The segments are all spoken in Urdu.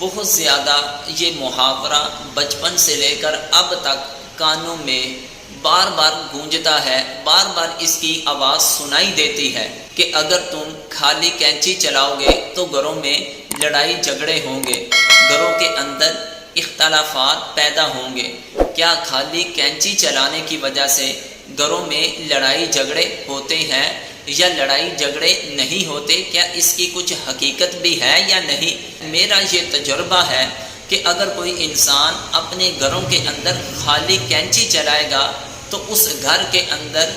بہت زیادہ یہ محاورہ بچپن سے لے کر اب تک کانوں میں بار بار گونجتا ہے، بار بار اس کی آواز سنائی دیتی ہے کہ اگر تم خالی کینچی چلاؤ گے تو گھروں میں لڑائی جھگڑے ہوں گے، گھروں کے اندر اختلافات پیدا ہوں گے۔ کیا خالی کینچی چلانے کی وجہ سے گھروں میں لڑائی جھگڑے ہوتے ہیں یا لڑائی جھگڑے نہیں ہوتے؟ کیا اس کی کچھ حقیقت بھی ہے یا نہیں؟ میرا یہ تجربہ ہے کہ اگر کوئی انسان اپنے گھروں کے اندر خالی کینچی چلائے گا تو اس گھر کے اندر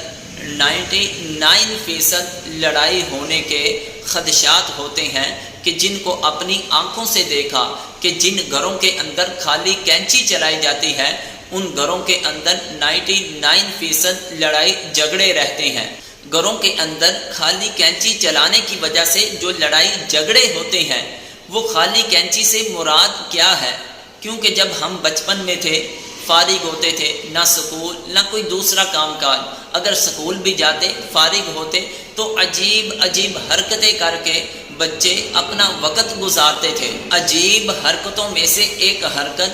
99% لڑائی ہونے کے خدشات ہوتے ہیں کہ جن کو اپنی آنکھوں سے دیکھا کہ جن گھروں کے اندر خالی کینچی چلائی جاتی ہے ان گھروں کے اندر 99% لڑائی جھگڑے رہتے ہیں۔ گھروں کے اندر خالی کینچی چلانے کی وجہ سے جو لڑائی جھگڑے ہوتے ہیں وہ خالی کینچی سے مراد کیا ہے؟ کیونکہ جب ہم بچپن میں تھے، فارغ ہوتے تھے، نہ سکول نہ کوئی دوسرا کام کاج، اگر سکول بھی جاتے فارغ ہوتے تو عجیب عجیب حرکتیں کر کے بچے اپنا وقت گزارتے تھے۔ عجیب حرکتوں میں سے ایک حرکت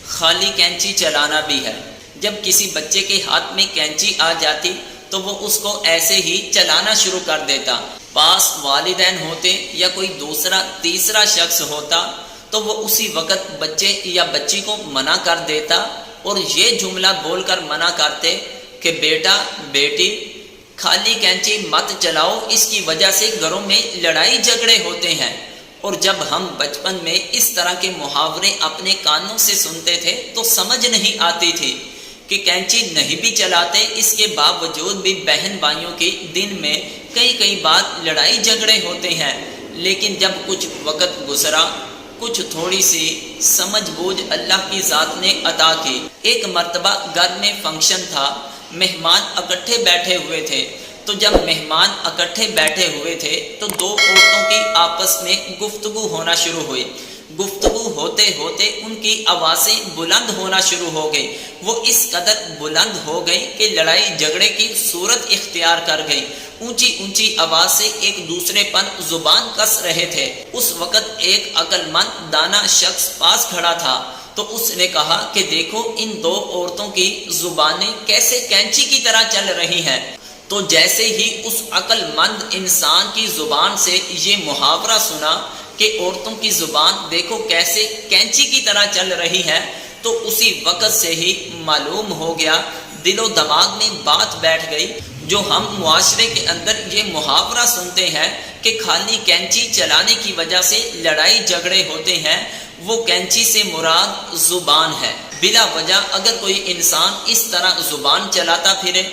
خالی کینچی چلانا بھی ہے۔ جب کسی بچے کے ہاتھ میں کینچی آ جاتی تو وہ اس کو ایسے ہی چلانا شروع کر دیتا، پاس والدین ہوتے یا کوئی دوسرا تیسرا شخص ہوتا تو وہ اسی وقت بچے یا بچی کو منع کر دیتا اور یہ جملہ بول کر منع کرتے کہ بیٹا بیٹی خالی کینچی مت چلاؤ، اس کی وجہ سے گھروں میں لڑائی جھگڑے ہوتے ہیں۔ اور جب ہم بچپن میں اس طرح کے محاورے اپنے کانوں سے سنتے تھے تو سمجھ نہیں آتی تھی کہ کینچی نہیں بھی چلاتے، اس کے باوجود بھی بہن بھائیوں کی دن میں کئی بار لڑائی جھگڑے ہوتے ہیں۔ لیکن جب کچھ وقت گزرا، کچھ تھوڑی سی سمجھ بوجھ اللہ کی ذات نے عطا کی۔ ایک مرتبہ گھر میں فنکشن تھا، مہمان اکٹھے بیٹھے ہوئے تھے، تو جب مہمان اکٹھے بیٹھے ہوئے تھے تو دو عورتوں کی آپس میں گفتگو ہونا شروع ہوئی۔ گفتگو ہوتے ہوتے ان کی آوازیں بلند ہونا شروع ہو گئی، وہ اس قدر بلند ہو گئی کہ لڑائی جھگڑے کی صورت اختیار کر گئی۔ اونچی آواز سے ایک دوسرے پر زبان کس رہے تھے۔ اس وقت ایک عقل مند دانا شخص پاس کھڑا تھا تو اس نے کہا کہ دیکھو ان دو عورتوں کی زبانیں کیسے کینچی کی طرح چل رہی ہیں۔ تو جیسے ہی اس عقل مند انسان کی زبان سے یہ محاورہ سنا کہ عورتوں کی زبان دیکھو کیسے کینچی کی طرح چل رہی ہے، تو اسی وقت سے ہی معلوم ہو گیا، دل و دماغ میں بات بیٹھ گئی۔ جو ہم معاشرے کے اندر یہ محاورہ سنتے ہیں کہ خالی کینچی چلانے کی وجہ سے لڑائی جھگڑے ہوتے ہیں، وہ کینچی سے مراد زبان ہے۔ بلا وجہ اگر کوئی انسان اس طرح زبان چلاتا پھرے،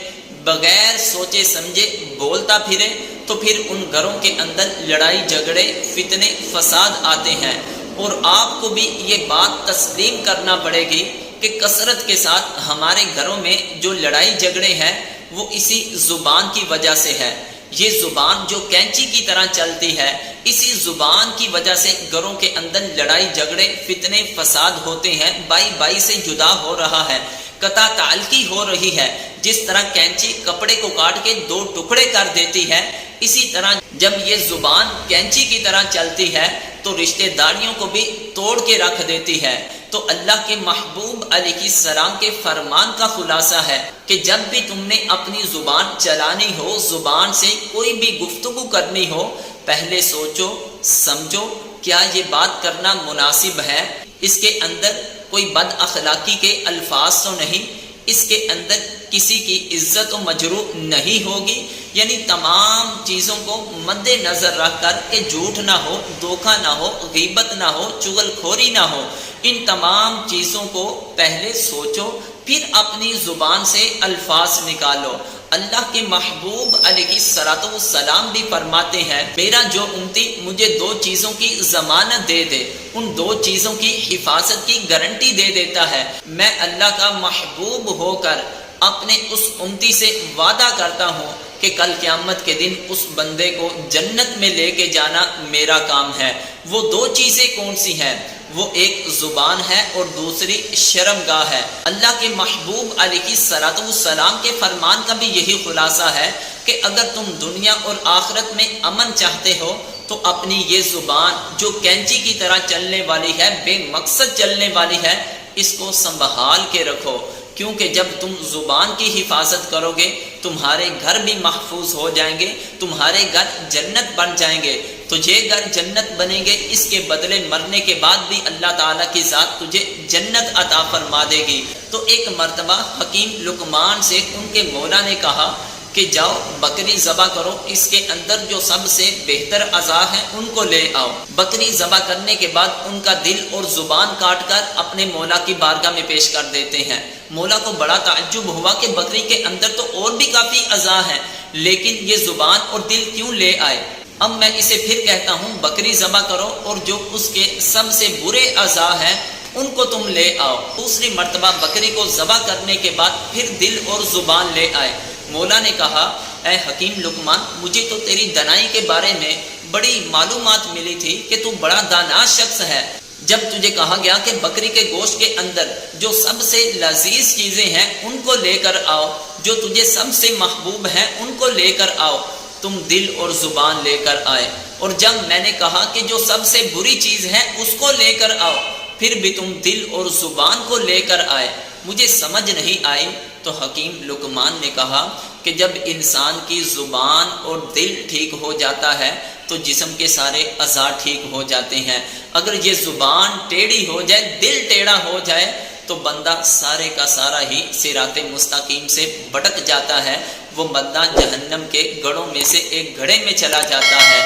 بغیر سوچے سمجھے بولتا پھرے، تو پھر ان گھروں کے اندر لڑائی جھگڑے فتنے فساد آتے ہیں۔ اور آپ کو بھی یہ بات تسلیم کرنا پڑے گی کہ کثرت کے ساتھ ہمارے گھروں میں جو لڑائی جھگڑے ہیں وہ اسی زبان کی وجہ سے ہے۔ یہ زبان جو کینچی کی طرح چلتی ہے، اسی زبان کی وجہ سے گھروں کے اندر لڑائی جھگڑے فتنے فساد ہوتے ہیں، بائی سے جدا ہو رہا ہے، قطع تعلقی ہو رہی ہے۔ جس طرح کینچی کپڑے کو کاٹ کے دو ٹکڑے کر دیتی ہے، اسی طرح جب یہ زبان کینچی کی طرح چلتی ہے تو رشتہ داریوں کو بھی توڑ کے رکھ دیتی ہے۔ تو اللہ کے محبوب علیہ السلام کے فرمان کا خلاصہ ہے کہ جب بھی تم نے اپنی زبان چلانی ہو، زبان سے کوئی بھی گفتگو کرنی ہو، پہلے سوچو سمجھو کیا یہ بات کرنا مناسب ہے، اس کے اندر کوئی بد اخلاقی کے الفاظ تو نہیں، اس کے اندر کسی کی عزت و مجروح نہیں ہوگی۔ یعنی تمام چیزوں کو مد نظر رکھ کر کہ جھوٹ نہ ہو، دھوکہ نہ ہو، غیبت نہ ہو، چغل خوری نہ ہو، ان تمام چیزوں کو پہلے سوچو، پھر اپنی زبان سے الفاظ نکالو۔ اللہ کے محبوب علیہ السلام بھی فرماتے ہیں، میرا جو امتی مجھے دو چیزوں کی ضمانت دے دے، ان دو چیزوں کی حفاظت کی گارنٹی دے دیتا ہے، میں اللہ کا محبوب ہو کر اپنے اس امتی سے وعدہ کرتا ہوں کہ کل قیامت کے دن اس بندے کو جنت میں لے کے جانا میرا کام ہے۔ وہ دو چیزیں کون سی ہیں؟ وہ ایک زبان ہے اور دوسری شرمگاہ ہے۔ اللہ کے محبوب علیہ السلام کے فرمان کا بھی یہی خلاصہ ہے کہ اگر تم دنیا اور آخرت میں امن چاہتے ہو تو اپنی یہ زبان جو کینچی کی طرح چلنے والی ہے، بے مقصد چلنے والی ہے، اس کو سنبھال کے رکھو، کیونکہ جب تم زبان کی حفاظت کرو گے تمہارے گھر بھی محفوظ ہو جائیں گے، تمہارے گھر جنت بن جائیں گے۔ تجھے گھر جنت بنیں گے، اس کے بدلے مرنے کے بعد بھی اللہ تعالیٰ کی ذات تجھے جنت عطا فرما دے گی۔ تو ایک مرتبہ حکیم لقمان سے ان کے مولا نے کہا کہ جاؤ بکری ذبح کرو، اس کے اندر جو سب سے بہتر اعضاء ہیں ان کو لے آؤ۔ بکری ذبح کرنے کے بعد ان کا دل اور زبان کاٹ کر اپنے مولا کی بارگاہ میں پیش کر دیتے ہیں۔ مولا کو بڑا تعجب ہوا کہ بکری کے اندر تو اور بھی کافی اعضاء ہیں، لیکن یہ زبان اور دل کیوں لے آئے؟ اب میں اسے پھر کہتا ہوں بکری ذبح کرو اور جو اس کے سب سے برے اعضاء ہیں ان کو تم لے آؤ۔ دوسری مرتبہ بکری کو ذبح کرنے کے بعد پھر دل اور زبان لے آئے۔ مولا نے کہا اے حکیم لقمان، مجھے تو تیری دانائی کے بارے میں بڑی معلومات ملی تھی کہ تو بڑا دانا شخص ہے۔ جب تجھے کہا گیا کہ بکری کے گوشت کے اندر جو سب سے لذیذ چیزیں ہیں ان کو لے کر آؤ، جو تجھے سب سے محبوب ہیں ان کو لے کر آؤ، تم دل اور زبان لے کر آئے۔ اور جب میں نے کہا کہ جو سب سے بری چیز ہے اس کو لے کر آؤ، پھر بھی تم دل اور زبان کو لے کر آئے، مجھے سمجھ نہیں آئی۔ تو حکیم لقمان نے کہا کہ جب انسان کی زبان اور دل ٹھیک ہو جاتا ہے تو جسم کے سارے اعضاء ٹھیک ہو جاتے ہیں۔ اگر یہ زبان ٹیڑھی ہو جائے، دل ٹیڑھا ہو جائے تو بندہ سارے کا سارا ہی صراط مستقیم سے بھٹک جاتا ہے، وہ بندہ جہنم کے گڑھوں میں سے ایک گڑھے میں چلا جاتا ہے۔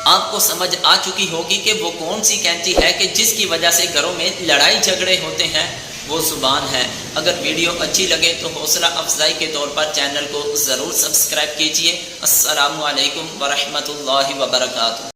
آپ کو سمجھ آ چکی ہوگی کہ وہ کون سی کینچی ہے کہ جس کی وجہ سے گھروں میں لڑائی جھگڑے ہوتے ہیں، وہ زبان ہے۔ اگر ویڈیو اچھی لگے تو حوصلہ افزائی کے طور پر چینل کو ضرور سبسکرائب کیجیے۔ السلام علیکم ورحمۃ اللہ وبرکاتہ۔